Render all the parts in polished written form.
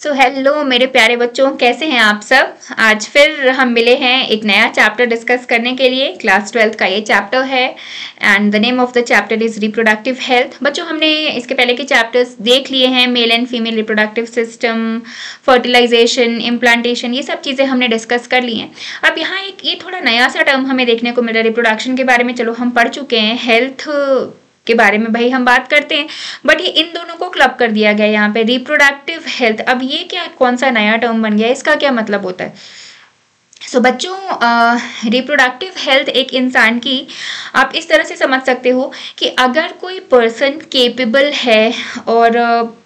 Hello मेरे प्यारे बच्चों, कैसे हैं आप सब। आज फिर हम मिले हैं एक नया चैप्टर डिस्कस करने के लिए। क्लास 12th का ये चैप्टर है and the name of the chapter is reproductive health. बच्चों, हमने इसके पहले के चैप्टर्स देख लिए हैं। Male and female reproductive system, fertilization, implantation, ये सब चीज़ें हमने डिस्कस कर ली हैं। अब यहाँ एक ये थोड़ा नया सा टर्म हमें देखने को मिल रहा है। रिप्रोडक्शन के बारे में चलो हम पढ़ चुके हैं, हेल्थ के बारे में भाई हम बात करते हैं, बट ये इन दोनों को क्लब कर दिया गया यहाँ पे, रिप्रोडक्टिव हेल्थ। अब ये क्या, कौन सा नया टर्म बन गया, इसका क्या मतलब होता है। बच्चों, रिप्रोडक्टिव हेल्थ एक इंसान की, आप इस तरह से समझ सकते हो कि अगर कोई पर्सन केपेबल है और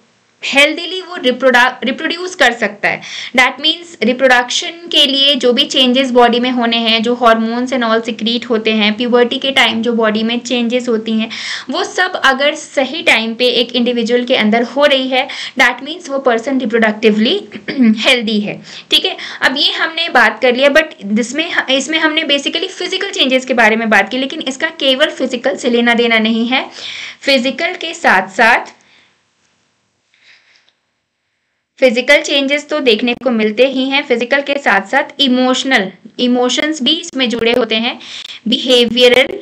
हेल्दीली वो रिप्रोड्यूस कर सकता है, दैट मीन्स रिप्रोडक्शन के लिए जो भी चेंजेस बॉडी में होने हैं, जो हार्मोन्स एंड ऑल सिक्रीट होते हैं, प्यूबर्टी के टाइम जो बॉडी में चेंजेस होती हैं, वो सब अगर सही टाइम पे एक इंडिविजुअल के अंदर हो रही है, दैट मीन्स वो पर्सन रिप्रोडक्टिवली हेल्दी है। ठीक है, अब ये हमने बात कर लिया, बट इसमें हमने बेसिकली फिजिकल चेंजेस के बारे में बात की, लेकिन इसका केवल फिजिकल से लेना देना नहीं है। फिजिकल के साथ साथ फिजिकल चेंजेस तो देखने को मिलते ही हैं, फिजिकल के साथ साथ इमोशंस भी इसमें जुड़े होते हैं, बिहेवियरल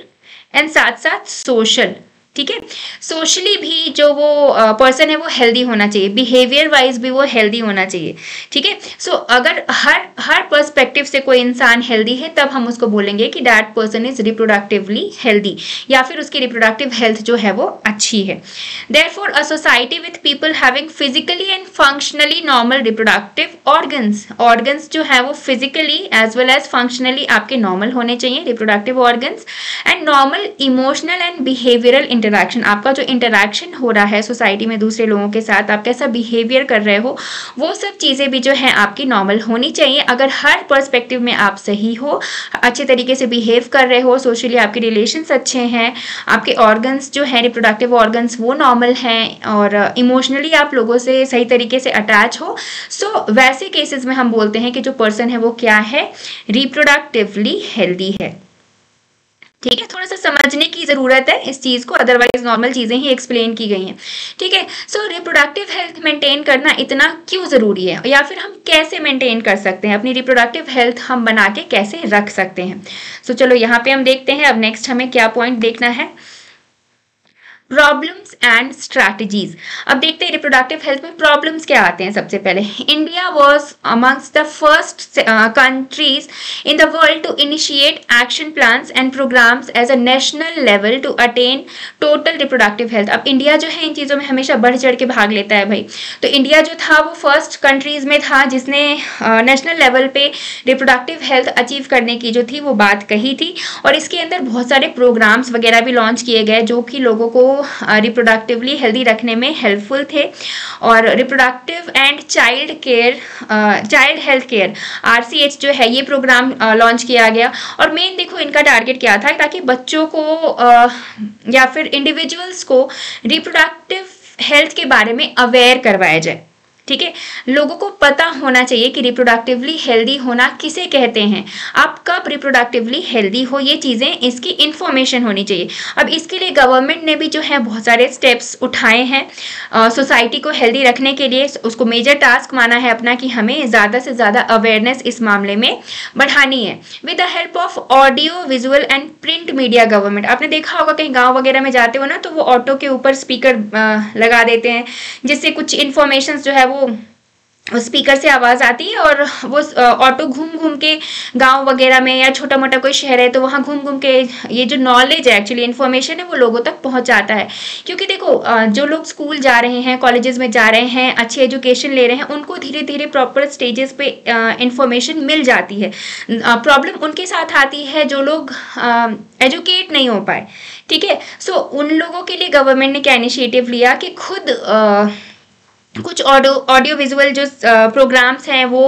एंड साथ साथ सोशल। ठीक है, सोशली भी जो वो पर्सन है वो हेल्दी होना चाहिए, बिहेवियर वाइज भी वो हेल्दी होना चाहिए। ठीक है, सो अगर हर पर्सपेक्टिव से कोई इंसान हेल्दी है, तब हम उसको बोलेंगे कि that person is reproductively healthy, या फिर उसकी रिप्रोडक्टिव हेल्थ जो है वो अच्छी है। Therefore a society with people having physically and functionally normal reproductive organs जो है वो physically as well as functionally आपके नॉर्मल होने चाहिए, reproductive organs, and normal emotional and behavioural interaction. आपका जो इंटरैक्शन हो रहा है सोसाइटी में दूसरे लोगों के साथ, आप कैसा बिहेवियर कर रहे हो, वो सब चीज़ें भी जो है आपकी नॉर्मल होनी चाहिए। अगर हर पर्सपेक्टिव में आप सही हो, अच्छे तरीके से बिहेव कर रहे हो, सोशली आपके रिलेशंस अच्छे हैं, आपके ऑर्गन्स जो है रिप्रोडक्टिव ऑर्गन्स वो नॉर्मल हैं, और इमोशनली आप लोगों से सही तरीके से अटैच हो, सो वैसे केसेस में हम बोलते हैं कि जो पर्सन है वो क्या है, रिप्रोडक्टिवली हेल्दी है। ठीक है, थोड़ा सा समझने की ज़रूरत है इस चीज़ को, अदरवाइज नॉर्मल चीज़ें ही एक्सप्लेन की गई हैं। ठीक है, सो रिप्रोडक्टिव हेल्थ मेंटेन करना इतना क्यों ज़रूरी है, या फिर हम कैसे मेंटेन कर सकते हैं, अपनी रिप्रोडक्टिव हेल्थ हम बना के कैसे रख सकते हैं। सो चलो यहाँ पे हम देखते हैं अब नेक्स्ट हमें क्या पॉइंट देखना है, प्रॉब्लम्स एंड स्ट्रैटेजीज। अब देखते हैं रिप्रोडक्टिव हेल्थ में प्रॉब्लम्स क्या आते हैं। सबसे पहले, India was amongst the first countries in the world to initiate action plans and programmes as a national level to attain total reproductive health. अब इंडिया जो है इन चीज़ों में हमेशा बढ़ चढ़ के भाग लेता है भाई, तो इंडिया जो था वो फर्स्ट कंट्रीज में था जिसने नेशनल लेवल पे रिप्रोडक्टिव हेल्थ अचीव करने की जो थी वो बात कही थी, और इसके अंदर बहुत सारे प्रोग्राम्स वगैरह भी लॉन्च किए गए जो कि लोगों को रिप्रोडक्टिवली हेल्दी रखने में हेल्पफुल थे। और reproductive and child health care RCH जो है ये प्रोग्राम लॉन्च किया गया, और मेन देखो इनका टारगेट क्या था, ताकि बच्चों को या फिर इंडिविजुअल्स को रिप्रोडक्टिव हेल्थ के बारे में अवेयर करवाया जाए। ठीक है, लोगों को पता होना चाहिए कि रिप्रोडक्टिवली हेल्दी होना किसे कहते हैं, आप कब रिप्रोडक्टिवली हेल्दी हो, ये चीज़ें इसकी इन्फॉर्मेशन होनी चाहिए। अब इसके लिए गवर्नमेंट ने भी जो है बहुत सारे स्टेप्स उठाए हैं सोसाइटी को हेल्दी रखने के लिए। उसको मेजर टास्क माना है अपना कि हमें ज़्यादा से ज़्यादा अवेयरनेस इस मामले में बढ़ानी है with the help of audio visual and print media. Government, आपने देखा होगा कहीं गाँव वगैरह में जाते हो ना, तो वो ऑटो के ऊपर स्पीकर लगा देते हैं, जिससे कुछ इन्फॉर्मेशन जो है वो स्पीकर से आवाज़ आती है, और वो ऑटो घूम घूम के गांव वगैरह में या छोटा मोटा कोई शहर है तो वहाँ घूम घूम के ये जो नॉलेज है, एक्चुअली इन्फॉर्मेशन है, वो लोगों तक पहुँचाता है। क्योंकि देखो जो लोग स्कूल जा रहे हैं, कॉलेजेस में जा रहे हैं, अच्छी एजुकेशन ले रहे हैं, उनको धीरे धीरे प्रॉपर स्टेजेस पे इन्फॉर्मेशन मिल जाती है। प्रॉब्लम उनके साथ आती है जो लोग एजुकेट नहीं हो पाए। ठीक है, सो उन लोगों के लिए गवर्नमेंट ने क्या इनिशिएटिव लिया कि खुद कुछ ऑडियो विजुअल जो प्रोग्राम्स हैं वो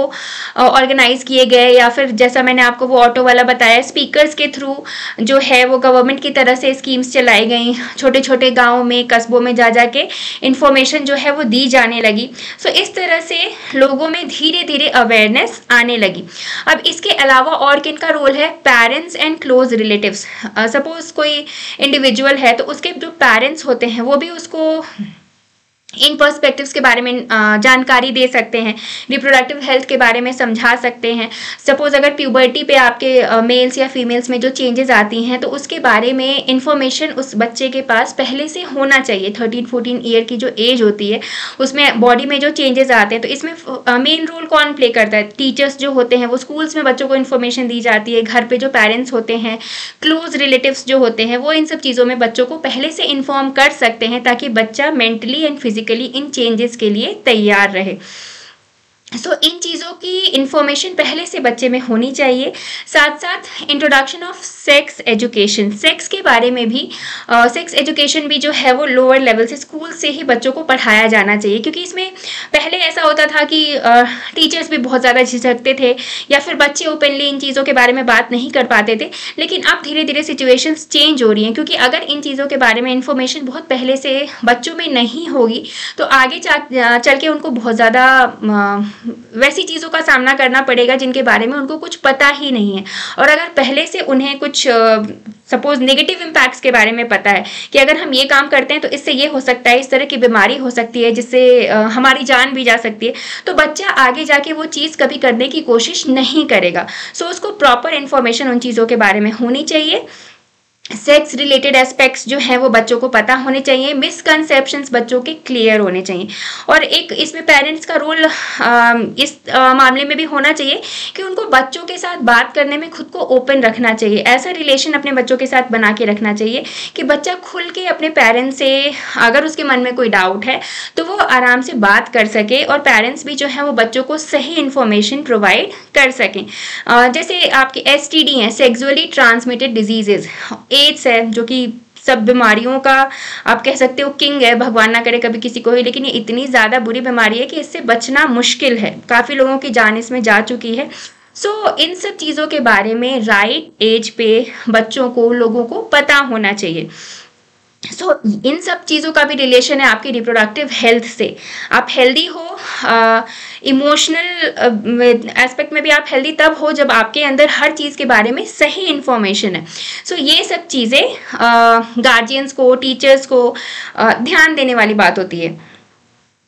ऑर्गेनाइज किए गए, या फिर जैसा मैंने आपको वो ऑटो वाला बताया, स्पीकर्स के थ्रू जो है वो गवर्नमेंट की तरह से स्कीम्स चलाई गई, छोटे छोटे गाँव में, कस्बों में जा जा के इन्फॉर्मेशन जो है वो दी जाने लगी। सो इस तरह से लोगों में धीरे धीरे अवेयरनेस आने लगी। अब इसके अलावा और किन का रोल है, parents and close relatives. Suppose कोई इंडिविजुअल है तो उसके जो पेरेंट्स होते हैं वो भी उसको इन पर्सपेक्टिव्स के बारे में जानकारी दे सकते हैं, रिप्रोडक्टिव हेल्थ के बारे में समझा सकते हैं। सपोज अगर प्यूबर्टी पे आपके मेल्स या फीमेल्स में जो चेंजेस आती हैं तो उसके बारे में इंफॉर्मेशन उस बच्चे के पास पहले से होना चाहिए। 13-14 ईयर की जो एज होती है उसमें बॉडी में जो चेंजेस आते हैं, तो इसमें मेन रोल कौन प्ले करता है? टीचर्स जो होते हैं, वो स्कूल्स में बच्चों को इन्फॉर्मेशन दी जाती है। घर पे जो पेरेंट्स होते हैं, क्लोज रिलेटिव्स जो होते हैं, वो इन सब चीज़ों में बच्चों को पहले से इन्फॉर्म कर सकते हैं ताकि बच्चा mentally and physically in changes के लिए तैयार रहे। इन चीज़ों की इंफॉर्मेशन पहले से बच्चे में होनी चाहिए। साथ साथ introduction of sex education, sex के बारे में भी, सेक्स एजुकेशन भी जो है वो लोअर लेवल से, स्कूल से ही बच्चों को पढ़ाया जाना चाहिए। क्योंकि इसमें पहले ऐसा होता था कि टीचर्स भी बहुत ज़्यादा झिझकते थे या फिर बच्चे ओपनली इन चीज़ों के बारे में बात नहीं कर पाते थे। लेकिन अब धीरे धीरे सिचुएशंस चेंज हो रही हैं, क्योंकि अगर इन चीज़ों के बारे में इंफॉर्मेशन बहुत पहले से बच्चों में नहीं होगी तो आगे चल के उनको बहुत ज़्यादा वैसी चीज़ों का सामना करना पड़ेगा जिनके बारे में उनको कुछ पता ही नहीं है। और अगर पहले से उन्हें कुछ सपोज नेगेटिव इम्पैक्ट्स के बारे में पता है कि अगर हम ये काम करते हैं तो इससे ये हो सकता है, इस तरह की बीमारी हो सकती है जिससे हमारी जान भी जा सकती है, तो बच्चा आगे जाके वो चीज़ कभी करने की कोशिश नहीं करेगा। उसको प्रॉपर इन्फॉर्मेशन उन चीज़ों के बारे में होनी चाहिए। सेक्स रिलेटेड एस्पेक्ट्स जो है वो बच्चों को पता होने चाहिए। मिसकंसेप्शंस बच्चों के क्लियर होने चाहिए। और एक इसमें पेरेंट्स का रोल इस मामले में भी होना चाहिए कि उनको बच्चों के साथ बात करने में खुद को ओपन रखना चाहिए। ऐसा रिलेशन अपने बच्चों के साथ बना के रखना चाहिए कि बच्चा खुल के अपने पेरेंट्स से, अगर उसके मन में कोई डाउट है तो वो आराम से बात कर सके और पेरेंट्स भी जो है वो बच्चों को सही इन्फॉर्मेशन प्रोवाइड कर सकें। जैसे आपके STD हैं, सेक्सुअली ट्रांसमिटेड डिजीजेज, एड्स है जो कि सब बीमारियों का आप कह सकते हो किंग है, भगवान ना करे कभी किसी को ही, लेकिन ये इतनी ज़्यादा बुरी बीमारी है कि इससे बचना मुश्किल है। काफ़ी लोगों की जान इसमें जा चुकी है। इन सब चीज़ों के बारे में राइट एज पे बच्चों को, लोगों को पता होना चाहिए। इन सब चीज़ों का भी रिलेशन है आपकी रिप्रोडक्टिव हेल्थ से। आप हेल्दी हो, इमोशनल एस्पेक्ट में भी आप हेल्दी तब हो जब आपके अंदर हर चीज़ के बारे में सही इन्फॉर्मेशन है। ये सब चीज़ें गार्जियंस को, टीचर्स को ध्यान देने वाली बात होती है।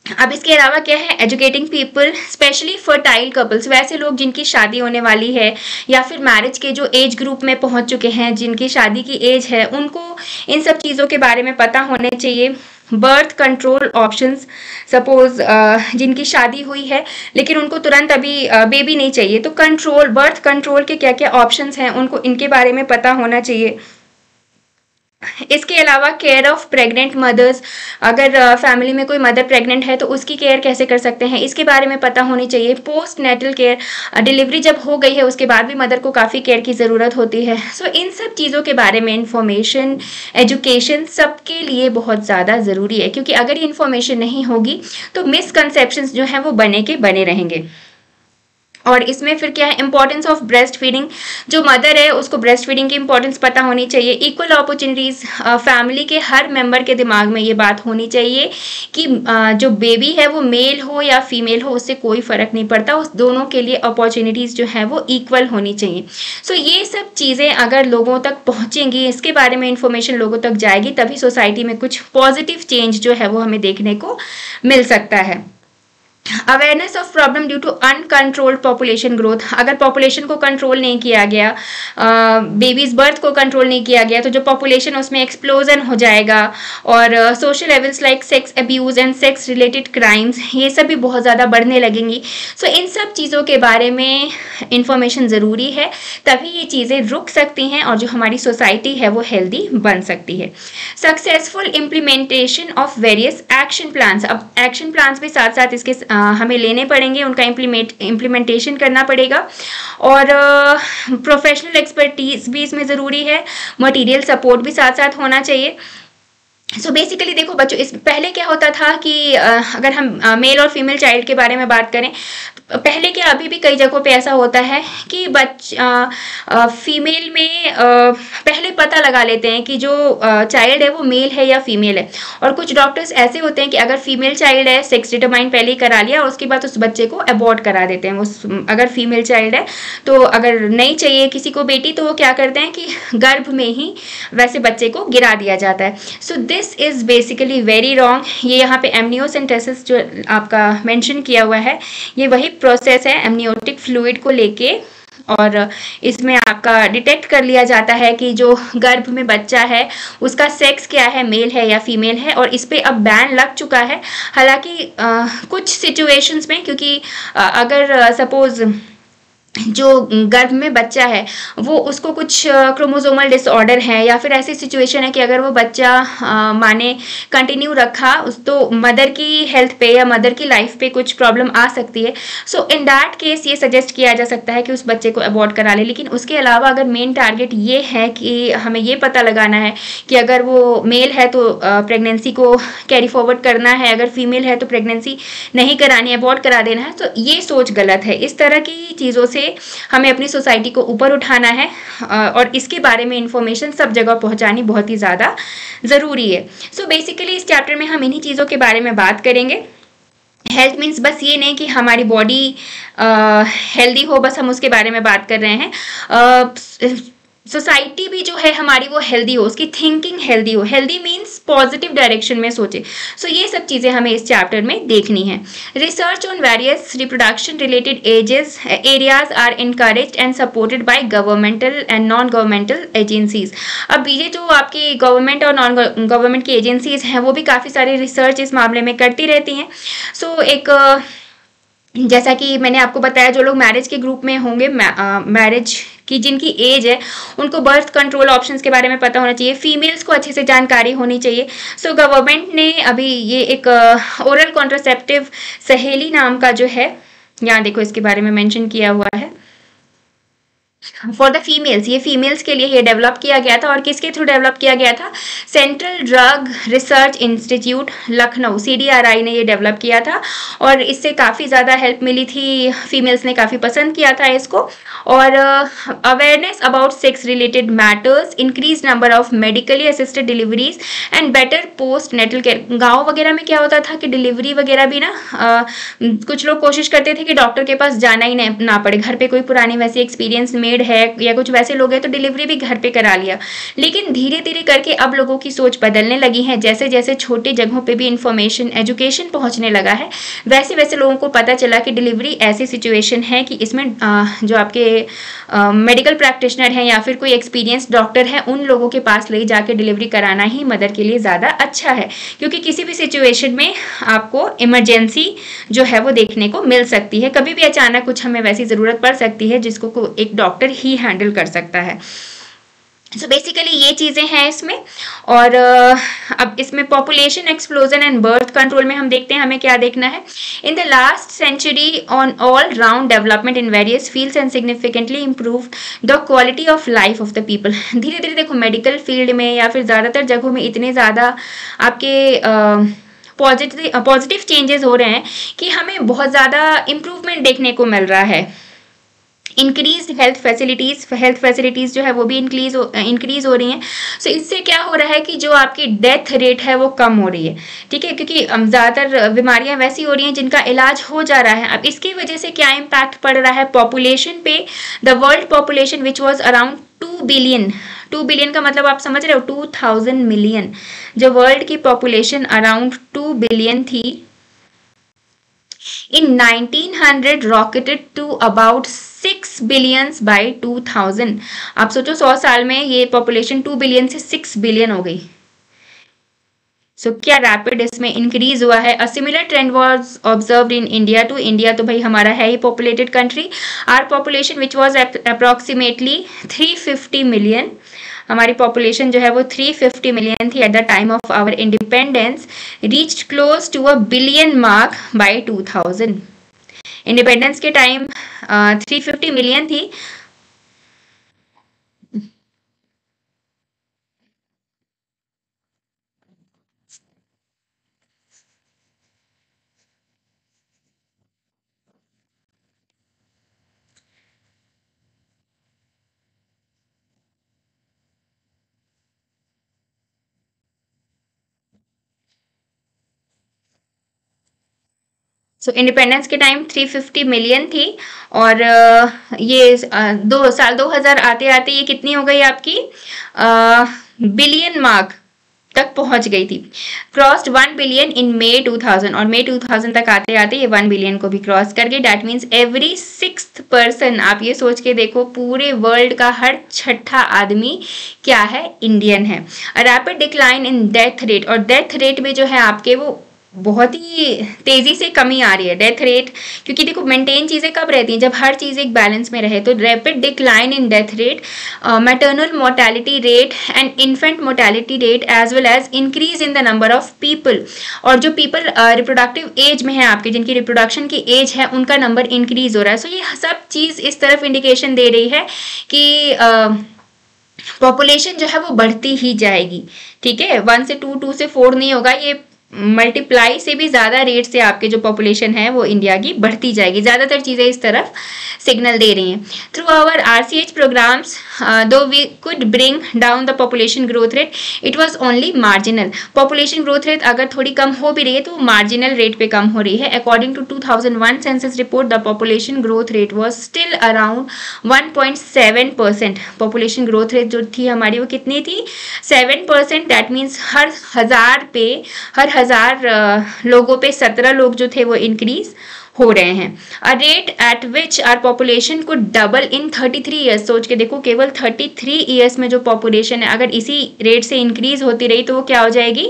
अब इसके अलावा क्या है, educating people specially fertile couples, वैसे लोग जिनकी शादी होने वाली है या फिर मैरिज के जो एज ग्रुप में पहुंच चुके हैं, जिनकी शादी की एज है, उनको इन सब चीज़ों के बारे में पता होने चाहिए। बर्थ कंट्रोल ऑप्शंस, सपोज जिनकी शादी हुई है लेकिन उनको तुरंत अभी बेबी नहीं चाहिए, तो बर्थ कंट्रोल के क्या क्या ऑप्शंस हैं उनको, इनके बारे में पता होना चाहिए। इसके अलावा केयर ऑफ प्रेग्नेंट मदर्स, अगर फैमिली में कोई मदर प्रेग्नेंट है तो उसकी केयर कैसे कर सकते हैं, इसके बारे में पता होनी चाहिए। पोस्ट नेटल केयर, डिलीवरी जब हो गई है उसके बाद भी मदर को काफ़ी केयर की ज़रूरत होती है। इन सब चीज़ों के बारे में इंफॉर्मेशन, एजुकेशन सबके लिए बहुत ज़्यादा ज़रूरी है, क्योंकि अगर ये इन्फॉर्मेशन नहीं होगी तो मिसकंसेप्शंस जो हैं वो बने के बने रहेंगे। और इसमें फिर क्या है, इंपॉर्टेंस ऑफ ब्रेस्ट फीडिंग, जो मदर है उसको ब्रेस्ट फीडिंग की इंपॉर्टेंस पता होनी चाहिए। इक्वल अपॉर्चुनिटीज़, फैमिली के हर मेंबर के दिमाग में ये बात होनी चाहिए कि जो बेबी है वो मेल हो या फीमेल हो उससे कोई फ़र्क नहीं पड़ता, उस दोनों के लिए अपॉर्चुनिटीज़ जो है वो इक्वल होनी चाहिए। ये सब चीज़ें अगर लोगों तक पहुँचेंगी, इसके बारे में इंफॉर्मेशन लोगों तक जाएगी, तभी सोसाइटी में कुछ पॉजिटिव चेंज जो है वो हमें देखने को मिल सकता है। Awareness of problem due to uncontrolled population growth, अगर पॉपुलेशन को कंट्रोल नहीं किया गया, बेबीज बर्थ को कंट्रोल नहीं किया गया, तो जो पॉपुलेशन उसमें एक्सप्लोजन हो जाएगा। और social evils like sex abuse and sex related crimes, ये सब भी बहुत ज़्यादा बढ़ने लगेंगी। इन सब चीज़ों के बारे में इंफॉर्मेशन ज़रूरी है, तभी ये चीज़ें रुक सकती हैं और जो हमारी सोसाइटी है वो हेल्दी बन सकती है। Successful implementation of various action plans, अब एक्शन प्लान्स भी साथ साथ इसके हमें लेने पड़ेंगे, उनका इम्प्लीमेंटेशन करना पड़ेगा। और प्रोफेशनल एक्सपर्टीज भी इसमें ज़रूरी है, मटेरियल सपोर्ट भी साथ साथ होना चाहिए। बेसिकली देखो बच्चों, इस पहले क्या होता था कि अगर हम मेल और फीमेल चाइल्ड के बारे में बात करें, पहले क्या, अभी भी कई जगहों पे ऐसा होता है कि फीमेल में पहले पता लगा लेते हैं कि जो चाइल्ड है वो मेल है या फीमेल है। और कुछ डॉक्टर्स ऐसे होते हैं कि अगर फीमेल चाइल्ड है, सेक्स डिटरमाइन पहले ही करा लिया और उसके बाद उस बच्चे को अबॉर्ट करा देते हैं। अगर फीमेल चाइल्ड है तो अगर नहीं चाहिए किसी को बेटी, तो वो क्या करते हैं कि गर्भ में ही वैसे बच्चे को गिरा दिया जाता है। This this is basically very wrong. ये यहाँ पे एमनियोसेंटेसिस जो आपका मेंशन किया हुआ है, ये वही प्रोसेस है एमनियोटिक फ्लूइड को लेके, और इसमें आपका डिटेक्ट कर लिया जाता है कि जो गर्भ में बच्चा है उसका सेक्स क्या है, मेल है या फीमेल है, और इस पे अब बैन लग चुका है। हालांकि कुछ सिचुएशंस में, क्योंकि अगर सपोज जो गर्भ में बच्चा है वो उसको कुछ क्रोमोसोमल डिसऑर्डर है, या फिर ऐसी सिचुएशन है कि अगर वो बच्चा माने कंटिन्यू रखा तो मदर की हेल्थ पे या मदर की लाइफ पे कुछ प्रॉब्लम आ सकती है। सो इन दैट केस ये सजेस्ट किया जा सकता है कि उस बच्चे को अबॉर्ट करा ले। लेकिन उसके अलावा अगर मेन टारगेट ये है कि हमें ये पता लगाना है कि अगर वो मेल है तो प्रेगनेंसी को कैरी फॉरवर्ड करना है, अगर फीमेल है तो प्रेगनेंसी नहीं करानी है, अबॉर्ट करा देना है, तो ये सोच गलत है। इस तरह की चीज़ों से हमें अपनी सोसाइटी को ऊपर उठाना है, और इसके बारे में इंफॉर्मेशन सब जगह पहुंचानी बहुत ही ज़्यादा ज़रूरी है। सो बेसिकली इस चैप्टर में हम इन्हीं चीज़ों के बारे में बात करेंगे। हेल्थ मीन्स बस ये नहीं कि हमारी बॉडी हेल्दी हो, बस हम उसके बारे में बात कर रहे हैं। सोसाइटी भी जो है हमारी वो हेल्दी हो, उसकी थिंकिंग हेल्दी हो। हेल्दी मीन्स पॉजिटिव डायरेक्शन में सोचे। सो ये सब चीज़ें हमें इस चैप्टर में देखनी है। Research on various reproduction related ages areas are encouraged and supported by governmental and non governmental agencies. अब ये जो आपकी गवर्नमेंट और नॉन गवर्नमेंट की एजेंसीज हैं वो भी काफ़ी सारे रिसर्च इस मामले में करती रहती हैं। सो एक जैसा कि मैंने आपको बताया, जो लोग मैरिज के ग्रुप में होंगे, मैरिज की जिनकी एज है उनको बर्थ कंट्रोल ऑप्शंस के बारे में पता होना चाहिए। फीमेल्स को अच्छे से जानकारी होनी चाहिए। सो गवर्नमेंट ने अभी ये एक ओरल कॉन्ट्रासेप्टिव सहेली नाम का जो है, यहाँ देखो इसके बारे में मेंशन किया हुआ है, फॉर द फीमेल्स, ये फीमेल्स के लिए ये डेवलप किया गया था। और किसके थ्रू डेवलप किया गया था? Central drug research institute Lucknow, CDRI ने ये डेवलप किया था, और इससे काफ़ी ज़्यादा हेल्प मिली थी। फीमेल्स ने काफ़ी पसंद किया था इसको। और awareness about sex related matters, increase number of medically assisted deliveries and better post natal care. गाँव वगैरह में क्या होता था कि डिलीवरी वगैरह भी ना कुछ लोग कोशिश करते थे कि डॉक्टर के पास जाना ही ना पड़े। घर पे कोई पुरानी वैसी एक्सपीरियंस मेड है या कुछ वैसे लोग हैं तो डिलीवरी भी घर पे करा लिया। लेकिन धीरे धीरे करके अब लोगों की सोच बदलने लगी है। जैसे जैसे छोटी जगहों पे भी इंफॉर्मेशन, एजुकेशन पहुंचने लगा है, वैसे वैसे लोगों को पता चला कि डिलीवरी ऐसी सिचुएशन है कि इसमें जो आपके मेडिकल प्रैक्टिशनर हैं या फिर कोई एक्सपीरियंस डॉक्टर है, उन लोगों के पास ले जाके डिलीवरी कराना ही मदर के लिए ज़्यादा अच्छा है। क्योंकि किसी भी सिचुएशन में आपको इमरजेंसी जो है वो देखने को मिल सकती है। कभी भी अचानक कुछ हमें वैसी ज़रूरत पड़ सकती है जिसको एक डॉक्टर ही हैंडल कर सकता है। सो बेसिकली ये चीज़ें हैं इसमें। और अब इसमें population explosion and birth control में हम देखते हैं हमें क्या देखना है। In the last century on all round development in various fields and significantly improve the quality of life of the people. धीरे धीरे देखो मेडिकल फील्ड में या फिर ज़्यादातर जगहों में इतने ज़्यादा आपके पॉजिटिव चेंजेस हो रहे हैं कि हमें बहुत ज़्यादा इम्प्रूवमेंट देखने को मिल रहा है। इंक्रीज हेल्थ फैसिलिटीज़ जो है वो भी इंक्रीज हो रही हैं। सो इससे क्या हो रहा है कि जो आपकी डेथ रेट है वो कम हो रही है। ठीक है, क्योंकि ज़्यादातर बीमारियां वैसी हो रही हैं जिनका इलाज हो जा रहा है। अब इसकी वजह से क्या इम्पैक्ट पड़ रहा है पॉपुलेशन पे? The world population which was around 2 billion का मतलब आप समझ रहे हो, 2000 मिलियन। जो वर्ल्ड की पॉपुलेशन अराउंड 2 बिलियन थी, in 1900 rocketed to about 6 billions by 2000। आप सोचो 100 साल में ये पॉपुलेशन 2 बिलियन से 6 बिलियन हो गई। सो क्या रैपिड इसमें इंक्रीज हुआ है। A similar trend was observed in India too. India तो भाई हमारा है ही populated country. Our population which was approximately 350 million, हमारी पॉपुलेशन जो है वो 350 मिलियन थी at the time of our independence, reached close to a billion mark by 2000। Independence के टाइम 350 मिलियन थी। सो इंडिपेंडेंस के टाइम 350 मिलियन थी, और ये 2000 आते आते ये कितनी हो गई आपकी बिलियन मार्क तक पहुंच गई थी, क्रॉस्ड 1 बिलियन इन May 2000, और May 2000 तक आते आते ये 1 बिलियन को भी क्रॉस कर गई। That means every 6th person, आप ये सोच के देखो पूरे वर्ल्ड का हर छठा आदमी क्या है, इंडियन है। Rapid decline in death rate, और डेथ रेट में जो है आपके वो बहुत ही तेजी से कमी आ रही है डेथ रेट, क्योंकि देखो मेंटेन चीज़ें कब रहती हैं, जब हर चीज़ एक बैलेंस में रहे। तो rapid decline in death rate, maternal mortality rate and infant mortality rate as well as increase in the number of people, और जो पीपल रिप्रोडक्टिव एज में है आपके, जिनकी रिप्रोडक्शन की एज है, उनका नंबर इंक्रीज हो रहा है। सो ये सब चीज़ इस तरफ इंडिकेशन दे रही है कि पॉपुलेशन जो है वो बढ़ती ही जाएगी। ठीक है, 1 से 2, 2 से 4 नहीं होगा, ये मल्टीप्लाई से भी ज़्यादा रेट से आपके जो पॉपुलेशन है वो इंडिया की बढ़ती जाएगी। ज़्यादातर चीज़ें इस तरफ सिग्नल दे रही हैं। Through our RCH programmes though we could bring down the population growth rate, it was only marginal. Population growth rate अगर थोड़ी कम हो भी रही है तो मार्जिनल रेट पे कम हो रही है। According to 2001 census report, the population growth rate was still around 1.7%। Population growth rate जो थी हमारी वो कितनी थी, 7%। दैट मीन्स हर 1000 लोगों पे 17 लोग जो थे वो इंक्रीज हो रहे हैं। A rate at which are population को डबल इन 33 ईयर्स। सोच के देखो, केवल 33 ईयर्स में जो पॉपुलेशन है अगर इसी रेट से इंक्रीज होती रही तो वो क्या हो जाएगी,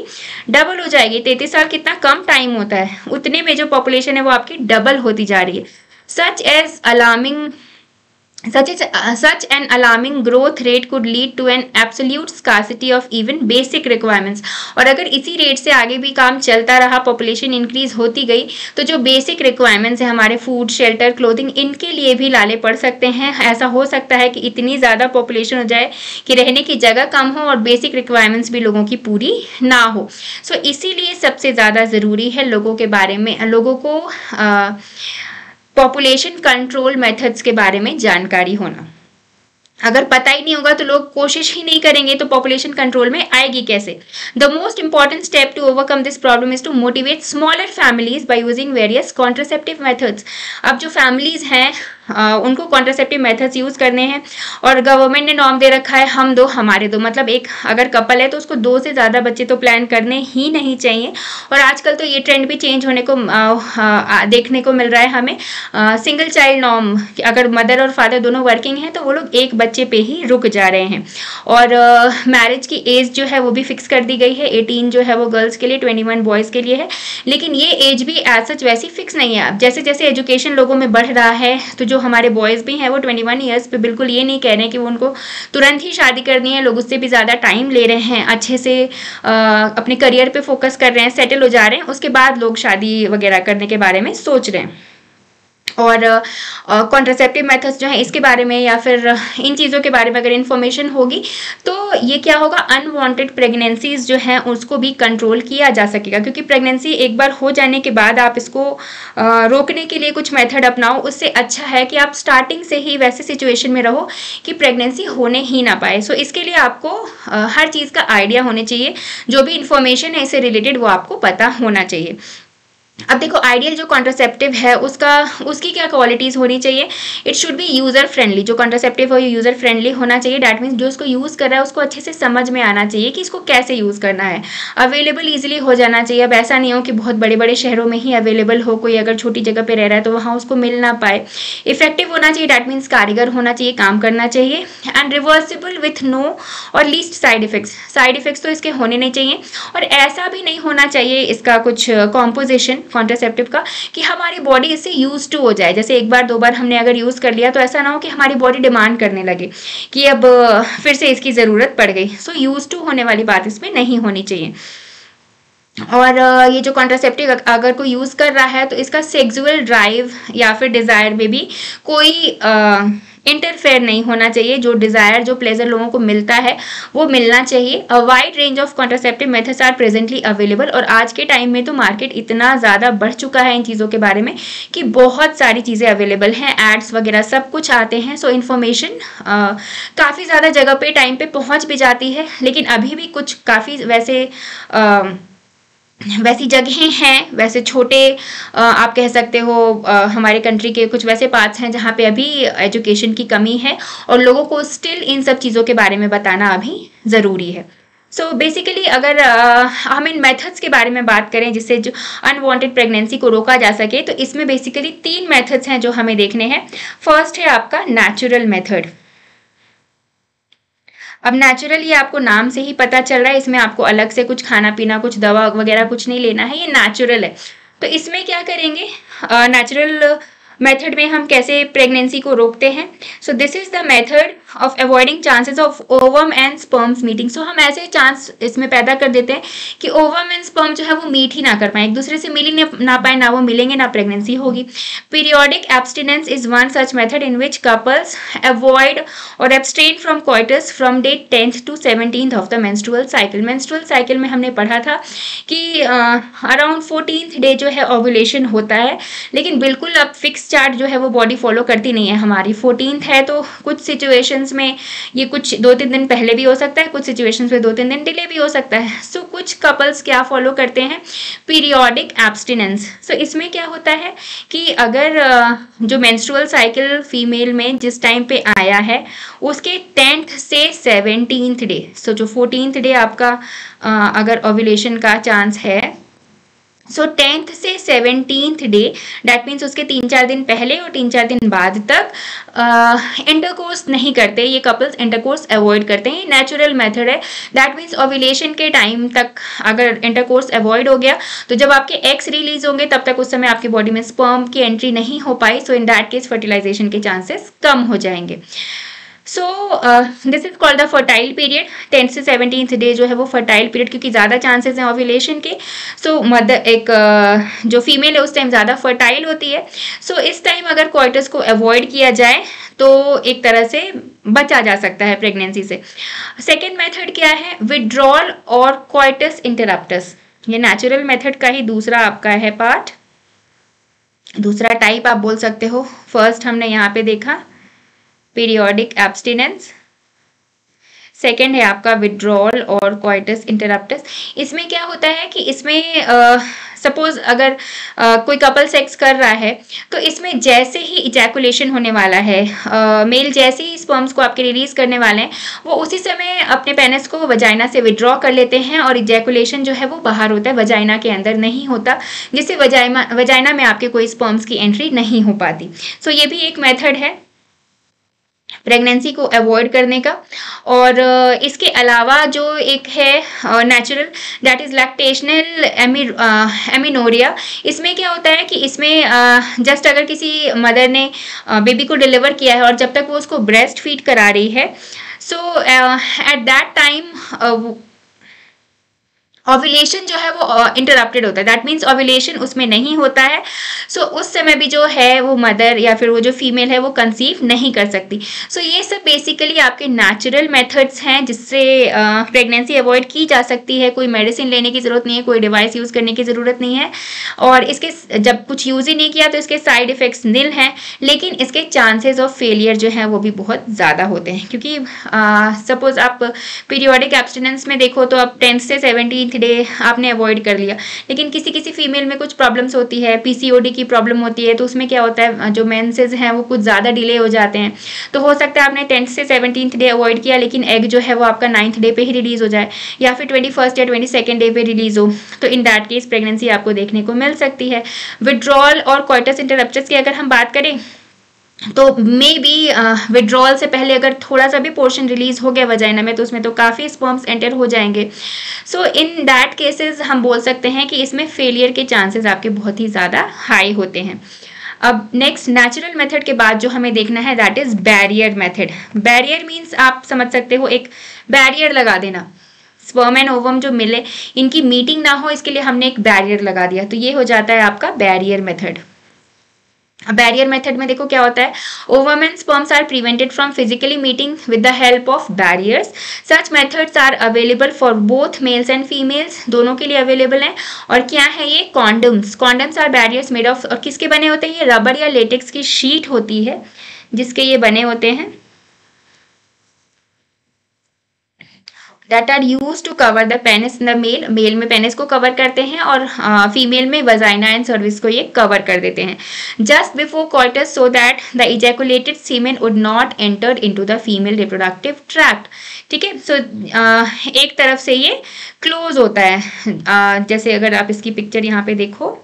डबल हो जाएगी। 33 साल कितना कम टाइम होता है, उतने में जो पॉपुलेशन है वो आपकी डबल होती जा रही है। Such an alarming growth rate could lead to an absolute scarcity of even basic requirements। और अगर इसी रेट से आगे भी काम चलता रहा, पॉपुलेशन इंक्रीज होती गई, तो जो बेसिक रिक्वायरमेंट्स है हमारे, फूड, शेल्टर, क्लोथिंग, इनके लिए भी लाले पड़ सकते हैं। ऐसा हो सकता है कि इतनी ज़्यादा पॉपुलेशन हो जाए कि रहने की जगह कम हो और बेसिक रिक्वायरमेंट्स भी लोगों की पूरी ना हो। सो इसीलिए सबसे ज़्यादा ज़रूरी है लोगों के बारे में, लोगों को पॉपुलेशन कंट्रोल मेथड्स के बारे में जानकारी होना। अगर पता ही नहीं होगा तो लोग कोशिश ही नहीं करेंगे तो पॉपुलेशन कंट्रोल में आएगी कैसे। The most important step to overcome this problem is to motivate smaller families by using various contraceptive methods. अब जो फैमिलीज हैं उनको कॉन्ट्रासेप्टिव मेथड्स यूज़ करने हैं, और गवर्नमेंट ने नॉर्म दे रखा है हम दो हमारे दो, मतलब एक अगर कपल है तो उसको 2 से ज़्यादा बच्चे तो प्लान करने ही नहीं चाहिए। और आजकल तो ये ट्रेंड भी चेंज होने को देखने को मिल रहा है हमें। सिंगल चाइल्ड नॉर्म, अगर मदर और फादर दोनों वर्किंग हैं तो वो लोग एक बच्चे पे ही रुक जा रहे हैं। और मैरिज की एज जो है वो भी फिक्स कर दी गई है, 18 जो है वो गर्ल्स के लिए, 21 बॉयज़ के लिए है। लेकिन ये एज भी एज सच वैसी फिक्स नहीं है। अब जैसे जैसे एजुकेशन लोगों में बढ़ रहा है तो जो हमारे बॉयज़ भी हैं वो 21 ईयर्स पे बिल्कुल ये नहीं कह रहे हैं कि वो उनको तुरंत ही शादी करनी है। लोग उससे भी ज़्यादा टाइम ले रहे हैं, अच्छे से अपने करियर पे फोकस कर रहे हैं, सेटल हो जा रहे हैं, उसके बाद लोग शादी वगैरह करने के बारे में सोच रहे हैं। और कॉन्ट्रासेप्टिव मेथड्स जो हैं इसके बारे में या फिर इन चीज़ों के बारे में अगर इन्फॉर्मेशन होगी तो ये क्या होगा, अनवांटेड प्रेगनेंसीज जो हैं उसको भी कंट्रोल किया जा सकेगा। क्योंकि प्रेगनेंसी एक बार हो जाने के बाद आप इसको रोकने के लिए कुछ मेथड अपनाओ, उससे अच्छा है कि आप स्टार्टिंग से ही वैसे सिचुएशन में रहो कि प्रेगनेंसी होने ही ना पाए। सो इसके लिए आपको हर चीज़ का आइडिया होने चाहिए, जो भी इन्फॉर्मेशन है इससे रिलेटेड वो आपको पता होना चाहिए। अब देखो, आइडियल जो कॉन्ट्रासेप्टिव है उसकी क्या क्वालिटीज़ होनी चाहिए, it should be user friendly. जो कॉन्ट्रासेप्टिव हो ये यूज़र फ्रेंडली होना चाहिए। डैट मीन्स जो इसको यूज़ कर रहा है उसको अच्छे से समझ में आना चाहिए कि इसको कैसे यूज़ करना है। अवेलेबल ईजिली हो जाना चाहिए। अब ऐसा नहीं हो कि बहुत बड़े बड़े शहरों में ही अवेलेबल हो, कोई अगर छोटी जगह पर रह रहा है तो वहाँ उसको मिल ना पाए। इफेक्टिव होना चाहिए, डैट मीन्स कारीगर होना चाहिए, काम करना चाहिए। एंड रिवर्सिबल विथ नो और लीस्ट साइड इफेक्ट्स तो इसके होने नहीं चाहिए। और ऐसा भी नहीं होना चाहिए इसका कुछ कॉम्पोजिशन कॉन्ट्रासेप्टिव का कि हमारी बॉडी इससे यूज टू हो जाए। जैसे एक बार 2 बार हमने अगर यूज़ कर लिया तो ऐसा ना हो कि हमारी बॉडी डिमांड करने लगे कि अब फिर से इसकी ज़रूरत पड़ गई। सो यूज टू होने वाली बात इसमें नहीं होनी चाहिए। और ये जो कॉन्ट्रासेप्टिव अगर कोई यूज़ कर रहा है तो इसका सेक्सुअल ड्राइव या फिर डिज़ायर में भी कोई इंटरफेयर नहीं होना चाहिए। जो डिज़ायर, जो प्लेजर लोगों को मिलता है वो मिलना चाहिए। A wide range of contraceptive methods are presently available. और आज के टाइम में तो मार्केट इतना ज़्यादा बढ़ चुका है इन चीज़ों के बारे में कि बहुत सारी चीज़ें अवेलेबल हैं, एड्स वगैरह सब कुछ आते हैं। सो इन्फॉर्मेशन काफ़ी ज़्यादा जगह पे टाइम पे पहुँच भी जाती है। लेकिन अभी भी कुछ काफ़ी वैसी जगहें हैं, वैसे छोटे आप कह सकते हो हमारे कंट्री के कुछ वैसे पार्ट्स हैं जहाँ पे अभी एजुकेशन की कमी है और लोगों को स्टिल इन सब चीज़ों के बारे में बताना अभी ज़रूरी है। सो बेसिकली अगर हम इन मेथड्स के बारे में बात करें जिससे जो अनवांटेड प्रेगनेंसी को रोका जा सके, तो इसमें बेसिकली 3 मेथड्स हैं जो हमें देखने हैं। फर्स्ट है आपका नेचुरल मेथड। अब नेचुरल ये आपको नाम से ही पता चल रहा है, इसमें आपको अलग से कुछ खाना पीना, कुछ दवा वगैरह कुछ नहीं लेना है, ये नेचुरल है। तो इसमें क्या करेंगे, नेचुरल मेथड में हम कैसे प्रेगनेंसी को रोकते हैं। So this is the method of avoiding chances of ovum and sperms meeting. So हम ऐसे चांस इसमें पैदा कर देते हैं कि ओवम एंड स्पर्म जो है वो मीट ही ना कर पाए, एक दूसरे से मिल ही ना पाए, ना वो मिलेंगे ना प्रेगनेंसी होगी। Periodic abstinence is one such method in which couples avoid or abstain from coitus from day 10th to 17th of the menstrual cycle. Menstrual cycle में हमने पढ़ा था कि अराउंड 14th डे जो है ओव्यूलेशन होता है, लेकिन बिल्कुल अब फिक्स चार्ट जो है वो बॉडी फॉलो करती नहीं है हमारी। 14th है तो कुछ सिचुएशंस में ये कुछ 2-3 दिन पहले भी हो सकता है, कुछ सिचुएशंस में 2-3 दिन डिले भी हो सकता है। सो कुछ कपल्स क्या फॉलो करते हैं, पीरियोडिक एब्सटिनेंस। सो इसमें क्या होता है कि अगर जो मेंस्ट्रुअल साइकिल फीमेल में जिस टाइम पे आया है उसके 10th से 17th डे, सो जो 14th डे आपका अगर ओव्यूलेशन का चांस है, सो 10th से 17th डे, डैट मीन्स उसके 3-4 दिन पहले और 3-4 दिन बाद तक इंटरकोर्स नहीं करते ये कपल्स, इंटरकोर्स अवॉइड करते हैं। नेचुरल मेथड है, दैट मीन्स ओव्यूलेशन के टाइम तक अगर इंटरकोर्स अवॉइड हो गया तो जब आपके एग्स रिलीज होंगे तब तक उस समय आपकी बॉडी में स्पर्म की एंट्री नहीं हो पाई, सो इन दैट केस फर्टिलाइजेशन के चांसेस कम हो जाएंगे। सो this is called the fertile period. 10th से 17th डे जो है वो फर्टाइल पीरियड, क्योंकि ज़्यादा चांसेस हैं ओव्यूलेशन के। सो मदर एक जो फीमेल है उस टाइम ज़्यादा फर्टाइल होती है। सो इस टाइम अगर क्वार्टर्स को अवॉइड किया जाए तो एक तरह से बचा जा सकता है प्रेगनेंसी से। सेकेंड मेथड क्या है, विड्रॉल और क्वार्टस इंटरप्टस। ये नेचुरल मेथड का ही दूसरा आपका है पार्ट, दूसरा टाइप आप बोल सकते हो। फर्स्ट हमने यहाँ पे देखा पीरियोडिक एब्सटिनेंस, सेकेंड है आपका विड्रॉल और क्वाइटस इंटरप्टस। इसमें क्या होता है कि इसमें सपोज अगर कोई कपल सेक्स कर रहा है तो इसमें जैसे ही इजैकुलेशन होने वाला है, मेल जैसे ही स्पर्म्स को आपके रिलीज करने वाले हैं, वो उसी समय अपने पेनिस को वजाइना से विड्रॉ कर लेते हैं और इजैकुलेशन जो है वो बाहर होता है, वजाइना के अंदर नहीं होता, जिससे वजाइना में आपके कोई स्पर्म्स की एंट्री नहीं हो पाती। सो ये भी एक मेथड है प्रेगनेंसी को अवॉइड करने का। और इसके अलावा जो एक है natural, that is lactational amenorrhoea. इसमें क्या होता है कि इसमें जस्ट अगर किसी मदर ने बेबी को डिलीवर किया है और जब तक वो उसको ब्रेस्ट फीड करा रही है, सो एट दैट टाइम ओव्यूलेशन जो है वो इंटरप्टेड होता है, दैट मीन्स ओव्यूलेशन उसमें नहीं होता है। सो उस समय भी जो है वो मदर या फिर वो जो फीमेल है वो कंसीव नहीं कर सकती। सो ये सब बेसिकली आपके नेचुरल मेथड्स हैं जिससे प्रेगनेंसी अवॉइड की जा सकती है। कोई मेडिसिन लेने की ज़रूरत नहीं है, कोई डिवाइस यूज़ करने की ज़रूरत नहीं है, और इसके जब कुछ यूज़ ही नहीं किया तो इसके साइड इफ़ेक्ट्स निल हैं, लेकिन इसके चांसेस ऑफ फेलियर जो है वो भी बहुत ज़्यादा होते हैं। क्योंकि सपोज आप पीरियोडिक एब्सटिनेंस में देखो तो आप 10th से 17th डे आपने अवॉइड कर लिया, लेकिन किसी किसी फीमेल में कुछ प्रॉब्लम्स होती है, पीसीओडी की प्रॉब्लम होती है, तो उसमें क्या होता है जो मेंसेस हैं वो कुछ ज़्यादा डिले हो जाते हैं। तो हो सकता है आपने 10th से 17th डे अवॉइड किया, लेकिन एग जो है वो आपका 9th डे पे ही रिलीज हो जाए, या फिर 21st या 22nd डे पे रिलीज हो, तो इन दैट केस प्रेगनेंसी आपको देखने को मिल सकती है। विड्रॉल और क्वार्टस इंटरप्टस की अगर हम बात करें तो मे बी विड्रॉल से पहले अगर थोड़ा सा भी पोर्शन रिलीज हो गया वजाइना में तो उसमें तो काफ़ी स्पर्म्स एंटर हो जाएंगे। सो इन दैट केसेस हम बोल सकते हैं कि इसमें फेलियर के चांसेस आपके बहुत ही ज़्यादा हाई होते हैं। अब नेक्स्ट नेचुरल मेथड के बाद जो हमें देखना है that is barrier method. Barrier means आप समझ सकते हो एक बैरियर लगा देना, स्पर्म एंड ओवम जो मिले इनकी मीटिंग ना हो, इसके लिए हमने एक बैरियर लगा दिया, तो ये हो जाता है आपका बैरियर मेथड। बैरियर मेथड में देखो क्या होता है, ovum and sperms are prevented from physically meeting with the help of barriers. Such methods are available for both males and females, दोनों के लिए अवेलेबल हैं। और क्या है ये, condoms. Condoms are barriers made of, और किसके बने होते हैं, ये रबर या लेटेक्स की शीट होती है जिसके ये बने होते हैं। that are used to cover the penis in the male, male में पेनिस को कवर करते हैं और फीमेल में वजाइना एंड सर्विस को ये कवर कर देते हैं just before coitus so that the ejaculated semen would not enter into the female reproductive tract. ठीक है, सो एक तरफ से ये क्लोज होता है, जैसे अगर आप इसकी पिक्चर यहाँ पे देखो,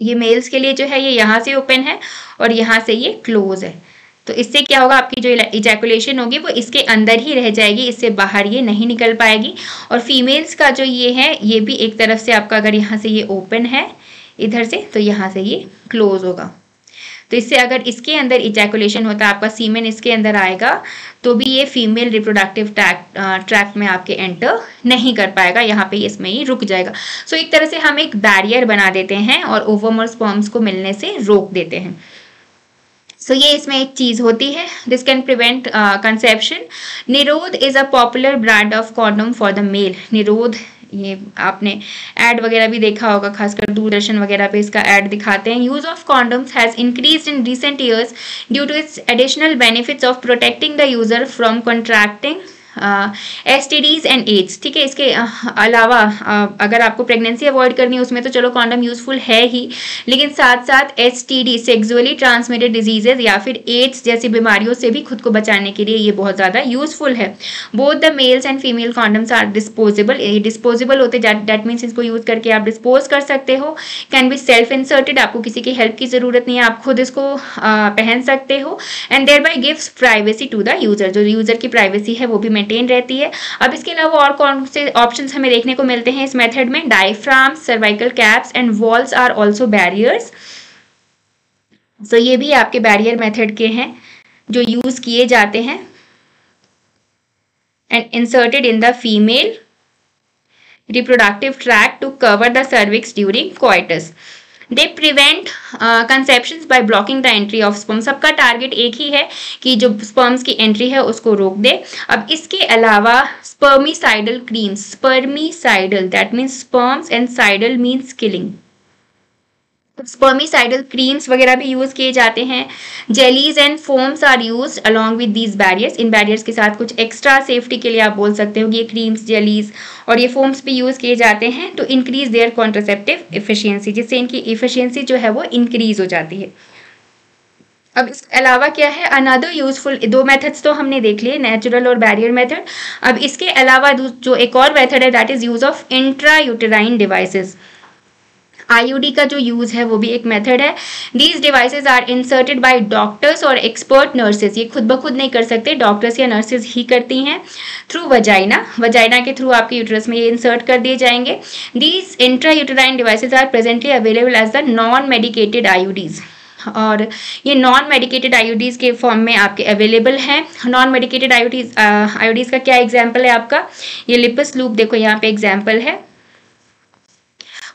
ये मेल्स के लिए जो है ये यहाँ से ओपन है और यहाँ से ये क्लोज है, तो इससे क्या होगा, आपकी जो इजैकुलेशन होगी वो इसके अंदर ही रह जाएगी, इससे बाहर ये नहीं निकल पाएगी। और फीमेल्स का जो ये है ये भी एक तरफ से आपका अगर यहाँ से ये ओपन है इधर से, तो यहाँ से ये क्लोज होगा, तो इससे अगर इसके अंदर इजैकुलेशन होता है, आपका सीमेन इसके अंदर आएगा, तो भी ये फीमेल रिप्रोडक्टिव ट्रैक्ट में आपके एंटर नहीं कर पाएगा, यहाँ पे इसमें ही रुक जाएगा। सो एक तरह से हम एक बैरियर बना देते हैं और ओवम और स्पर्म्स को मिलने से रोक देते हैं। सो ये इसमें एक चीज होती है, this can prevent conception. Nirodh is a popular brand of condom for the male. Nirodh, ये आपने ऐड वगैरह भी देखा होगा, खासकर दूरदर्शन वगैरह पे इसका ऐड दिखाते हैं। Use of condoms has increased in recent years due to its additional benefits of protecting the user from contracting STDs and AIDS. ठीक है, इसके अलावा अगर आपको प्रेगनेंसी अवॉइड करनी है उसमें तो चलो कॉन्डम यूजफुल है ही, लेकिन साथ साथ STD सेक्सुअली ट्रांसमिटेड डिजीजेज या फिर एड्स जैसी बीमारियों से भी खुद को बचाने के लिए ये बहुत ज़्यादा यूजफुल है। Both the males and female condoms are disposable. ये डिस्पोजेबल होते, दैट मीन्स इसको यूज करके आप डिस्पोज कर सकते हो। कैन बी सेल्फ इंसर्टेड, आपको किसी की हेल्प की जरूरत नहीं है, आप खुद इसको पहन सकते हो। And thereby gives privacy to the user, जो यूजर की प्राइवेसी है वो भी मेंटेन रहती है। अब इसके अलावा और कौन से ऑप्शंस हमें देखने को मिलते हैं इस मेथड में? Diaphragm, cervical caps and vaults are also barriers. So ये भी आपके बैरियर मेथड के हैं जो यूज किए जाते हैं and inserted in the female reproductive tract to cover the cervix during coitus. They prevent conceptions by blocking the entry of sperm. सबका टारगेट एक ही है कि जो स्पर्म्स की एंट्री है उसको रोक दे। अब इसके अलावा spermicidal creams, spermicidal that means sperms and cidal means killing, spermicidal creams वगैरह भी यूज किए जाते हैं। Jellies and foams are used along with these barriers. इन बैरियर्स के साथ कुछ एक्स्ट्रा सेफ्टी के लिए आप बोल सकते हो कि ये क्रीम्स, जेलीज और ये फोम्स भी यूज किए जाते हैं to increase their contraceptive efficiency, जिससे इनकी एफिशिएंसी जो है वो इंक्रीज हो जाती है। अब इसके अलावा क्या है, अनदर यूजफुल, दो मेथड्स तो हमने देख लिए, नेचुरल और बैरियर मेथड। अब इसके अलावा जो एक और मेथड है that is use of intra uterine devices. IUD का जो यूज है वो भी एक मेथड है। These devices are inserted by doctors और एक्सपर्ट नर्सेज। ये खुद ब खुद नहीं कर सकते, डॉक्टर्स या नर्सेज ही करती हैं। थ्रू वजाइना, वजाइना के थ्रू आपके यूट्रस में ये इंसर्ट कर दिए जाएंगे। These intra uterine devices are presently available as the non medicated IUDs, और ये नॉन मेडिकेटेड IUDs के फॉर्म में आपके अवेलेबल हैं। नॉन मेडिकेटेड IUDs का क्या एग्जाम्पल है आपका, ये लिपस लूप देखो यहाँ पे एग्जाम्पल है।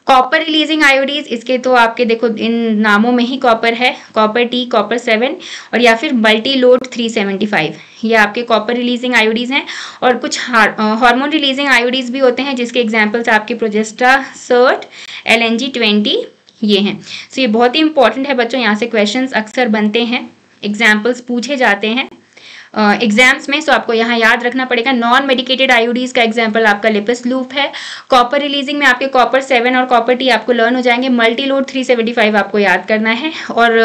कॉपर रिलीजिंग IUDs, इसके तो आपके देखो इन नामों में ही कॉपर है, कॉपर T, कॉपर 7 और या फिर मल्टी लोड 375, ये आपके कॉपर रिलीजिंग IUDs हैं। और कुछ हार्मोन रिलीजिंग IUDs भी होते हैं जिसके एग्जाम्पल्स आपके प्रोजेस्टा सर्ट, LNG-20 ये हैं। सो ये बहुत ही इंपॉर्टेंट है बच्चों, यहाँ से क्वेश्चंस अक्सर बनते हैं, एग्जाम्पल्स पूछे जाते हैं एग्जाम्स में। सो आपको यहाँ याद रखना पड़ेगा। नॉन मेडिकेटेड IUDs का एग्जाम्पल आपका लिपस लूप है। कॉपर रिलीजिंग में आपके कॉपर 7 और कॉपर T आपको लर्न हो जाएंगे। मल्टी लोड 375 आपको याद करना है। और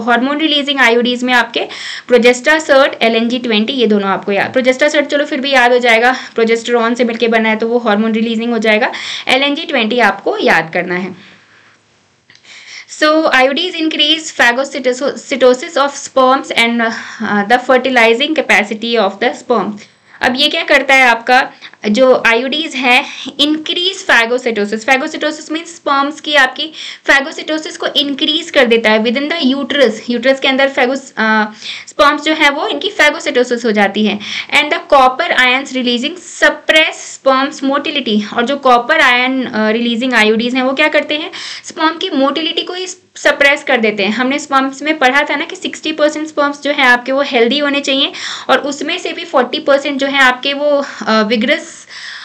हार्मोन रिलीजिंग IUDs में आपके प्रोजेस्टा सर्ट, LNG-20 ये दोनों आपको याद, प्रोजेस्टा सर्ट चलो फिर भी याद हो जाएगा, प्रोजेस्टेरॉन से मिलकर बना है तो वो हार्मोन रिलीजिंग हो जाएगा। LNG-20 आपको याद करना है। So IUDs increase phagocytosis of sperms and the fertilizing capacity of the sperm. अब ये क्या करता है आपका जो IUDs है, इंक्रीज फैगोसिटोसिस। फैगोसिटोसिस मीन्स स्पर्म्स की आपकी फैगोसिटोसिस को इंक्रीज कर देता है with in the uterus. Uterus के अंदर स्पर्म्स जो है वो इनकी फैगोसिटोसिस हो जाती है। And the copper ions releasing suppress sperms motility. और जो कॉपर आयन रिलीजिंग IUDs हैं वो क्या करते हैं, स्पर्म की मोटिलिटी को सप्रेस कर देते हैं। हमने स्पर्म्स में पढ़ा था ना कि 60% स्पर्म्स जो है आपके वो हेल्दी होने चाहिए और उसमें से भी 40% जो है आपके वो विग्रस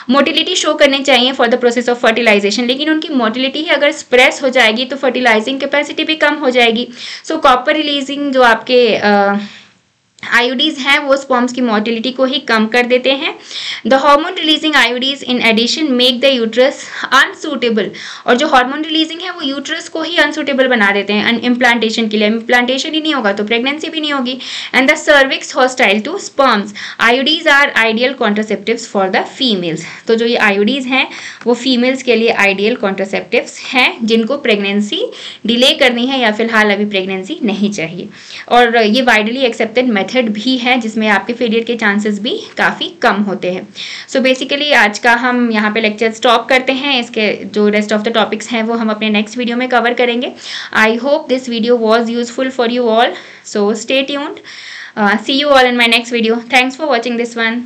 मोटिलिटी शो करने चाहिए for the process of fertilization. लेकिन उनकी मोटिलिटी ही अगर स्प्रेस हो जाएगी तो फर्टिलाइजिंग कैपेसिटी भी कम हो जाएगी। सो कॉपर रिलीजिंग जो आपके आईओडीज हैं वो स्पर्म्स की मोटिलिटी को ही कम कर देते हैं। The hormone releasing IUDs in addition make the uterus unsuitable, और जो हार्मोन रिलीजिंग है वो यूट्रस को ही अनसूटेबल बना देते हैं इम्प्लांटेशन के लिए। इम्प्लांटेशन ही नहीं होगा तो प्रेगनेंसी भी नहीं होगी। And the cervix hostile to sperms, IUDs are ideal contraceptives for the females. तो जो ये आईओडीज हैं वो फीमेल्स के लिए आइडियल कॉन्ट्रासेप्टिव्स हैं जिनको प्रेगनेंसी डिले करनी है या फिलहाल अभी प्रेगनेंसी नहीं चाहिए। और ये वाइडली एक्सेप्टेड मेथड भी है जिसमें आपके फेलियर के चांसेस भी काफ़ी कम होते हैं। सो बेसिकली आज का हम यहाँ पे लेक्चर स्टॉप करते हैं। इसके जो रेस्ट ऑफ द टॉपिक्स हैं वो हम अपने नेक्स्ट वीडियो में कवर करेंगे। I hope this video was useful for you all, so stay tuned, see you all in my next video. Thanks for watching this one.